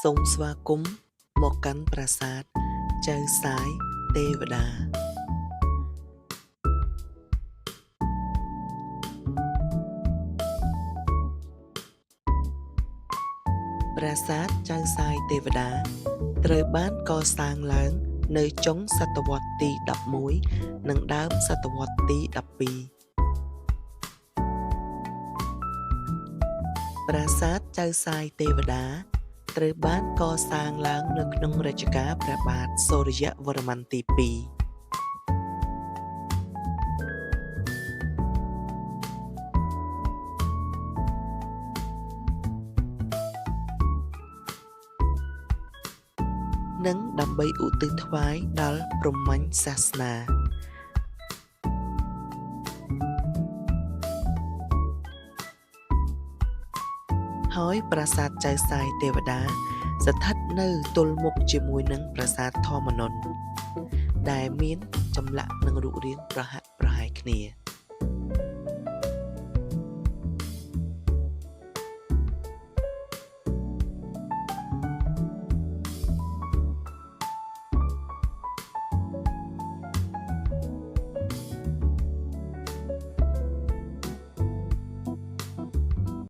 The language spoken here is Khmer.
សូមស្វាគមន៍មកកាន់ប្រាសាទចៅសាយទេវតាប្រាសាទចៅសាយទេវតាត្រូវបានកសាងឡើងនៅចុងសតវត្សទី11និងដើមសតវត្សទី12ប្រាសាទចៅសាយទេវតាត្រូវបានកសាងឡើងនៅក្នុងរជ្ជកាលព្រះបាទសូរ្យវរ្ម័នទី2និងដើម្បីឧទ្ទិសថ្វាយដល់ព្រហ្មញ្ញសាសនាហើយប្រាសាទចៅសាយទេវតាស្ថិតនៅទល់មុខជាមួយនឹងប្រាសាទធម្មនន្ទដែលមានចម្លាក់និងរូបរាងប្រហាក់ប្រហែលគ្នា